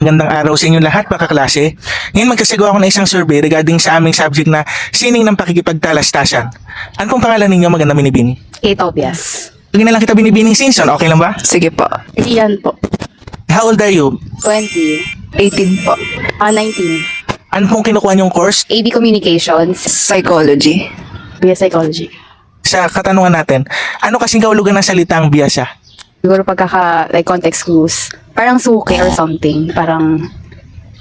Magandang araw sa inyo lahat, mga kaklase. Ngayon magsasagawa ako ng isang survey regarding sa aming subject na sining ng pakikipagtalastasan. Ano pong pangalan ninyo, magandang binibini? Tobias. Lagi na lang kita binibining Sinson, okay lang ba? Sige po. Ian po. How old are you? 20. 18 po. 19. Ano pong kinukuha niyong course? AB Communications. Psychology. BS Psychology. Sa katanungan natin, ano kasing kahulugan ng salitang biyasa? Siguro context clues. Parang suki or something. Parang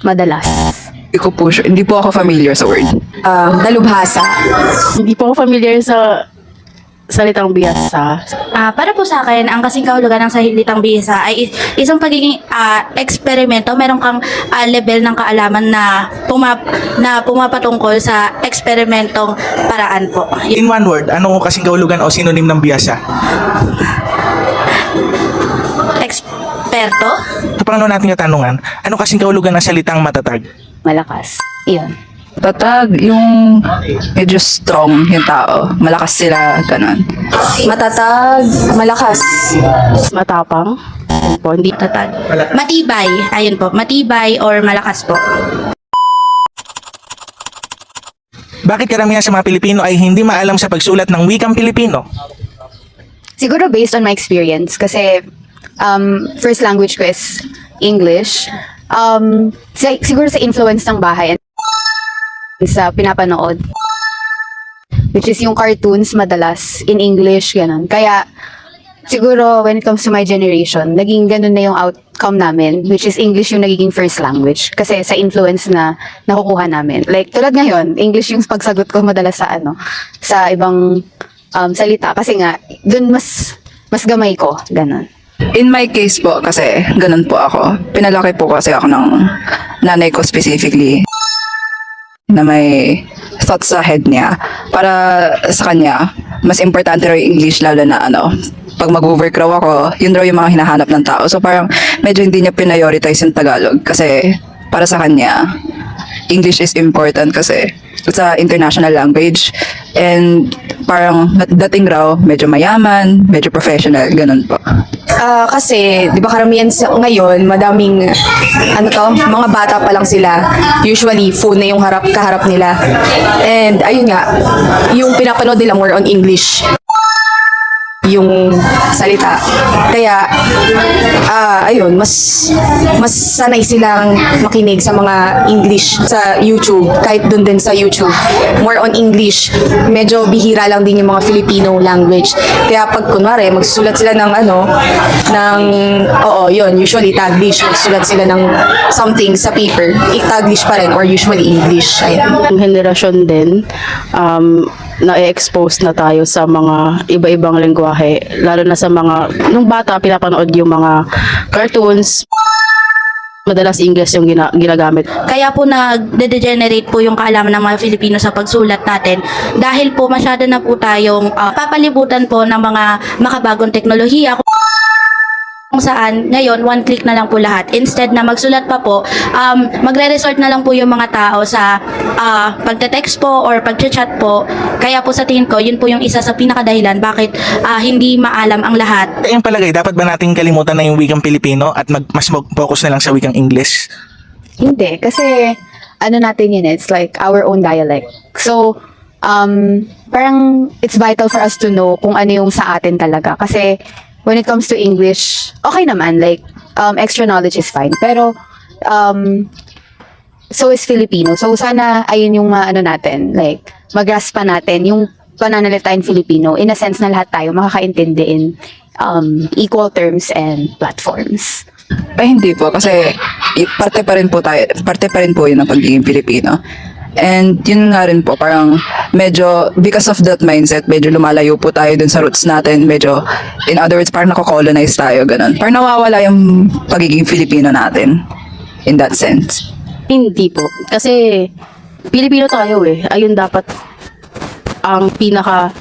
madalas. Hindi ko po sure. Hindi po ako familiar sa word. Dalubhasa. Hindi po ako familiar sa salitang biyasa. Para po sa akin, ang kasing kahulugan ng salitang bihisa ay isang pagiging eksperimento. Meron kang level ng kaalaman na pumapatungkol sa eksperimentong paraan po. In one word, ano kasing kahulugan o synonym ng biyasa? Eksperto? Sa pangalawa nating katanungan, ano kasing kahulugan ng salitang matatag? Malakas. Iyon. Tatag, yung medyo strong yung tao. Malakas sila, ganun. Matatag. Malakas. Matapang. Yun po, hindi Tatag. Matibay. Ayun po. Matibay or malakas po. Bakit karamihan sa mga Pilipino ay hindi maalam sa pagsulat ng wikang Pilipino? Siguro based on my experience. Kasi first language ko is English. Siguro sa influence ng bahay and sa pinapanood, which is yung cartoons madalas in English, ganun. Kaya siguro when it comes to my generation, naging ganun na yung outcome namin, which is English yung nagiging first language kasi sa influence na nakukuha namin. Like tulad ngayon, English yung pagsagot ko madalas sa ibang salita kasi nga dun mas gamay ko, ganun. In my case po, kasi ganun po ako. Pinalaki po kasi ako ng nanay ko specifically na may thoughts sa head niya. Para sa kanya, mas importante raw yung English lalo na pag mag-work raw ako, yun raw yung mga hinahanap ng tao. So parang medyo hindi niya prioritize yung Tagalog kasi para sa kanya, English is important kasi it's a international language and parang dating raw medyo mayaman, medyo professional, ganun po. Kasi, di ba karamihan ngayon, madaming, mga bata pa lang sila. Usually, phone na yung kaharap nila. And, ayun nga, yung pinapanood nila more on English yung salita. Kaya, ayun, mas sanay silang makinig sa mga English sa YouTube, kahit dun din sa YouTube. More on English. Medyo bihira lang din yung mga Filipino language. Kaya pag kunwari, magsusulat sila ng usually Taglish. Magsusulat sila ng something sa paper. Taglish pa rin or usually English. Ayan. yung henerasyon din, na-expose na tayo sa mga iba-ibang lengguwahe, lalo na sa mga, nung bata, pinapanood yung mga cartoons, madalas English yung ginagamit. Kaya po nag-degenerate po yung kaalaman ng mga Filipino sa pagsulat natin dahil po masyado na po tayong papalibutan po ng mga makabagong teknolohiya kung saan ngayon one click na lang po lahat. Instead na magsulat pa po, magre-resort na lang po yung mga tao sa pagte-text po or pagche-chat po. Kaya po sa tingin ko, yun po yung isa sa pinakadahilan bakit hindi maalam ang lahat. Yung palagay, dapat ba nating kalimutan na yung wikang Pilipino at mas mag-focus na lang sa wikang English? Hindi, kasi natin yun, it's like our own dialect. So, parang it's vital for us to know kung ano yung sa atin talaga. Kasi when it comes to English, okay naman, like extra knowledge is fine. Pero so is Filipino. So sana ayun yung natin, like mag-grasp pa natin yung pananalita in Filipino in a sense na lahat tayo makakaintindi in equal terms and platforms. Ay, hindi po. Kasi parte pa rin po yun ng pagiging Pilipino. And yun nga rin po, parang medyo, because of that mindset, medyo lumalayo po tayo dun sa roots natin. Medyo, in other words, parang nako-colonize tayo, ganun. Parang nawawala yung pagiging Filipino natin. In that sense. Hindi po. Kasi, Pilipino tayo Ayun dapat ang pinaka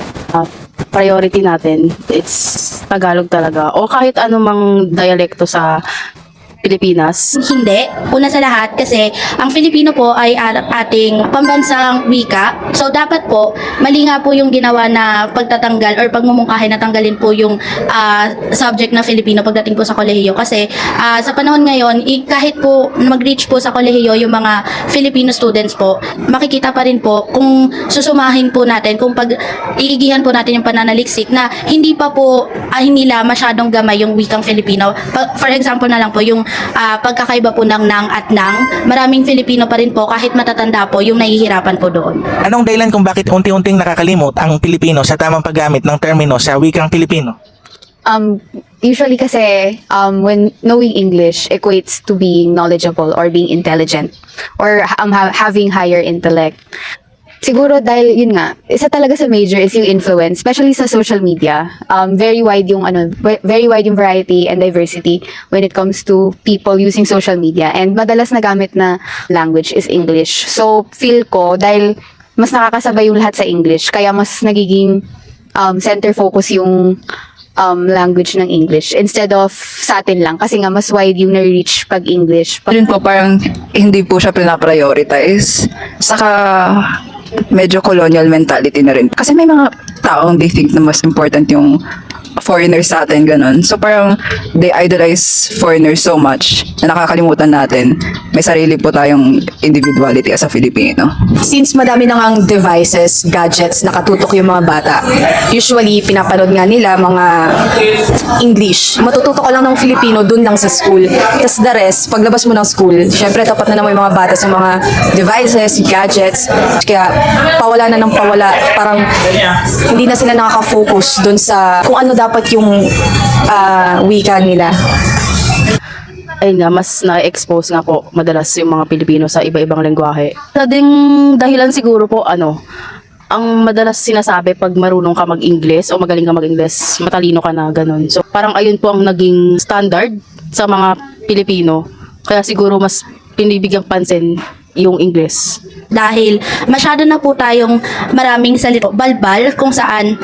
priority natin. It's Tagalog talaga. O kahit anumang dialekto sa Pilipinas? Hindi. Una sa lahat kasi ang Filipino po ay ating pambansang wika. So dapat po, mali nga po yung ginawa na pagtatanggal or pagmumungkahi na tanggalin po yung subject na Filipino pagdating po sa kolehiyo. Kasi sa panahon ngayon, kahit po mag-reach po sa kolehiyo yung mga Filipino students po, makikita pa rin po kung susumahin po natin, kung iigihan po natin yung pananaliksik na hindi pa po, nila masyadong gamay yung wikang Filipino. For example na lang po, yung pagkakaiba po ng nang at nang, maraming Filipino pa rin po kahit matatanda po yung nahihirapan po doon. Anong dahilan kung bakit unti-unting nakakalimot ang Pilipino sa tamang paggamit ng termino sa wikang Pilipino? Usually kasi when knowing English equates to being knowledgeable or being intelligent or having higher intellect. Siguro dahil yun nga, isa talaga sa major is yung influence, especially sa social media. Very wide yung variety and diversity when it comes to people using social media. And madalas nagamit na language is English. So feel ko dahil mas nakakasabay yung lahat sa English, kaya mas nagiging center focus yung language ng English instead of sa atin lang kasi nga mas wide yung na-reach pag English. Yun po, parang hindi po siya pinaprioritize. Saka medyo colonial mentality na rin. Kasi may mga taong they think na mas important yung foreigners sa atin, ganun. So parang they idolize foreigners so much na nakakalimutan natin may sarili po tayong individuality as a Filipino. Since madami nang ang devices, gadgets, nakatutok yung mga bata, usually pinapanood nga nila mga English. Matututo ka lang ng Filipino dun lang sa school. Tapos the rest, paglabas mo ng school, syempre tapat na naman yung mga bata sa mga devices, gadgets. Kaya pawala na ng pawala. Parang hindi na sila nakaka-focus dun sa kung ano dapat yung wika nila. Ayun nga, mas na-expose nga po madalas yung mga Pilipino sa iba-ibang lengguwahe. Sa ding dahilan siguro po, ang madalas sinasabi pag marunong ka mag-Ingles o magaling ka mag-Ingles, matalino ka na, ganun. So parang ayun po ang naging standard sa mga Pilipino. Kaya siguro mas pinibigyang pansin yung Ingles. Dahil masyado na po tayong maraming salita balbal kung saan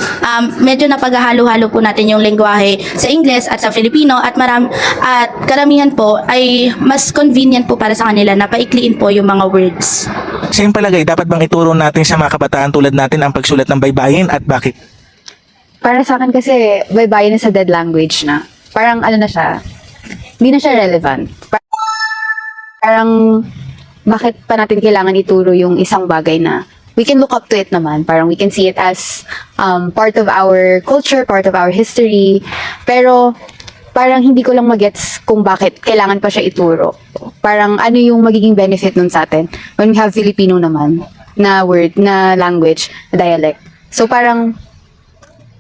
medyo napaghahalo-halo po natin yung lengguwahe sa Ingles at sa Filipino at karamihan po ay mas convenient po para sa kanila na paikliin po yung mga words. Sa iyong palagay, dapat bang ituro natin sa mga kabataan tulad natin ang pagsulat ng baybayin at bakit? Para sa akin kasi baybayin is a dead language na. Parang na siya, hindi na siya relevant. Parang bakit pa natin kailangan ituro yung isang bagay na we can look up to it naman. Parang we can see it as part of our culture, part of our history. Pero parang hindi ko lang magets kung bakit kailangan pa siya ituro. Parang ano yung magiging benefit nun sa atin when we have Filipino naman na word, na language, na dialect. So parang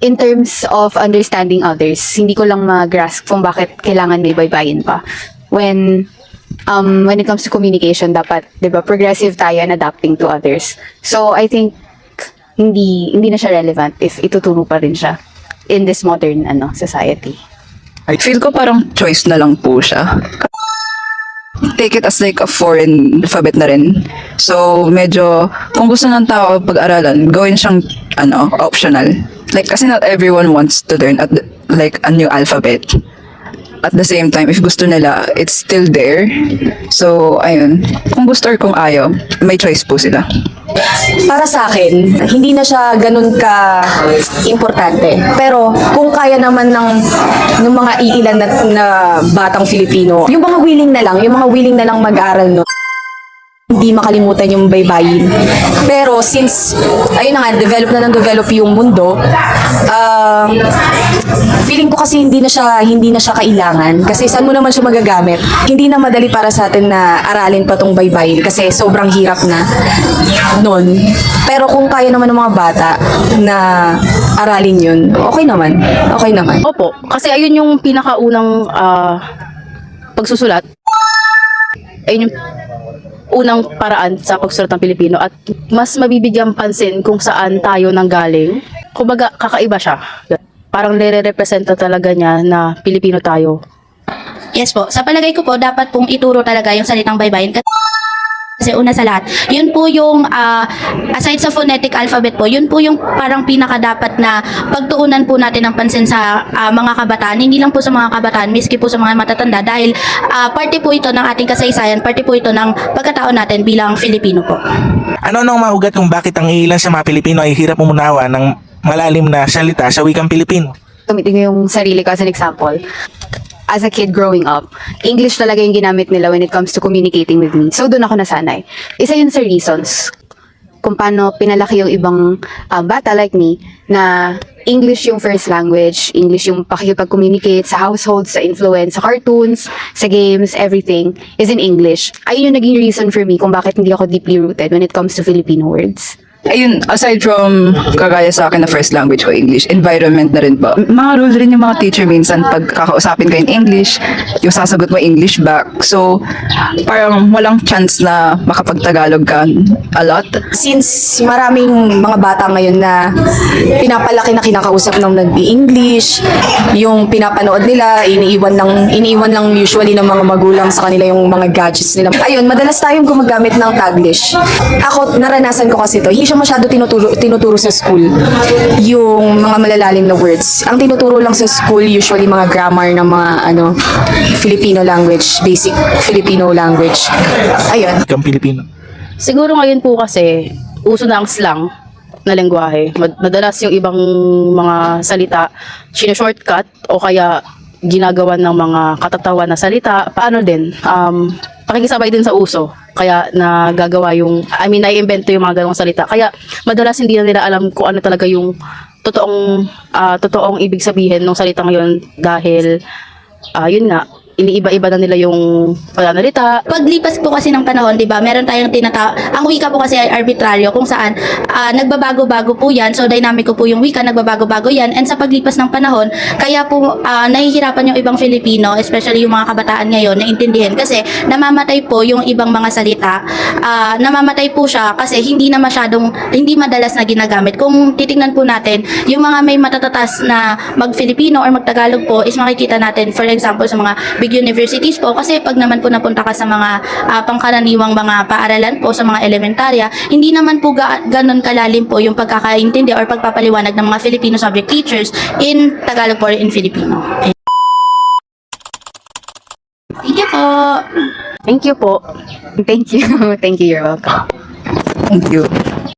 in terms of understanding others, hindi ko lang ma-grasp kung bakit kailangan may baybayin pa. When it comes to communication, dapat, di ba, progressive tayo and adapting to others. So, I think, hindi na siya relevant if ituturo pa rin siya in this modern society. I feel ko parang choice na lang po siya. Take it as like a foreign alphabet na rin. So, medyo, kung gusto ng tao pag-aralan, gawin siyang, optional. Like, kasi not everyone wants to learn like a new alphabet. At the same time, if gusto nila, it's still there. So, ayun. Kung gusto or kung ayaw, may choice po sila. Para sa akin, hindi na siya ganun ka importante. Pero kung kaya naman ng mga iilan na batang Filipino, yung mga willing na lang mag-aral no, hindi makalimutan yung baybayin. Pero since, ayun na nga, develop yung mundo, feeling ko kasi hindi na siya kailangan. Kasi saan mo naman siya magagamit? Hindi na madali para sa atin na aralin pa tong baybayin kasi sobrang hirap na nun. Pero kung kaya naman ng mga bata na aralin yun, okay naman. Okay naman. Opo, kasi ayun yung pinakaunang pagsusulat. Ayun yung unang paraan sa pagsusulat ng Pilipino at mas mabibigyang pansin kung saan tayo nanggaling. Kumbaga, kakaiba siya. Parang nire-representa talaga niya na Pilipino tayo. Yes po. Sa palagay ko po, dapat pong ituro talaga yung salitang baybayin. Kasi una sa lahat, yun po yung, aside sa phonetic alphabet po, yun po yung parang pinakadapat na pagtuunan po natin ng pansin sa mga kabataan. Hindi lang po sa mga kabataan, miski po sa mga matatanda dahil parte po ito ng ating kasaysayan, parte po ito ng pagkatao natin bilang Filipino po. Ano nang maugat kung bakit ang ilan sa mga Pilipino ay hirap umunawa ng malalim na salita sa wikang Pilipino? Gamitin ko yung sarili ko as an example. As a kid growing up, English talaga yung ginamit nila when it comes to communicating with me. So, doon ako nasanay. Isa yun sa reasons kung paano pinalaki yung ibang bata like me na English yung first language, English yung pakikipag-communicate sa household, sa influence, sa cartoons, sa games, everything is in English. Ayun yung naging reason for me kung bakit hindi ako deeply rooted when it comes to Filipino words. Ayun, aside from kagaya sa akin na first language ko English, environment na rin po. Mga rule rin yung mga teacher minsan pag kakausapin ka in English, yung sasagot mo English back. So, parang walang chance na makapag-Tagalog ka a lot. Since maraming mga bata ngayon na pinapalaki na kinakausap ng nag-i-English, yung pinapanood nila, iniiwan lang usually ng mga magulang sa kanila yung mga gadgets nila. Ayun, madalas tayong gumagamit ng Taglish. Ako, naranasan ko kasi to. Hindi siya masyado tinuturo sa school yung mga malalalim na words. Ang tinuturo lang sa school usually mga grammar ng mga Filipino language, basic Filipino language. Ayun. Wikang Pilipino. Siguro ngayon po kasi, uso na ang slang na lengguwahe. Madalas yung ibang mga salita, shortcut o kaya ginagawa ng mga katatawan na salita. Paano din? Pakikisabay din sa uso. Kaya nagagawa nai-invento yung mga ganong salita. Kaya madalas hindi na nila alam kung ano talaga yung totoong ibig sabihin ng salita ngayon dahil yun nga, iniiba-iba na nila yung pananalita. Paglipas po kasi ng panahon, 'di ba? Meron tayong ang wika po kasi ay arbitraryo kung saan nagbabago-bago po 'yan. So dynamic po yung wika, nagbabago-bago 'yan. And sa paglipas ng panahon, kaya po nahihirapan yung ibang Filipino, especially yung mga kabataan ngayon na intindihin kasi namamatay po yung ibang mga salita. Namamatay po siya kasi hindi madalas na ginagamit. Kung titingnan po natin, yung mga may matatatas na mag-Filipino or mag-Tagalog po is makikita natin for example sa mga big universities po kasi pag naman po napunta ka sa mga pangkaraniwang mga paaralan po sa mga elementarya, hindi naman po ganon kalalim po yung pagkakaintindi or pagpapaliwanag ng mga Filipino subject teachers in Tagalog or in Filipino. Thank you po. Thank you po. Thank you. Thank you. You're welcome. Thank you.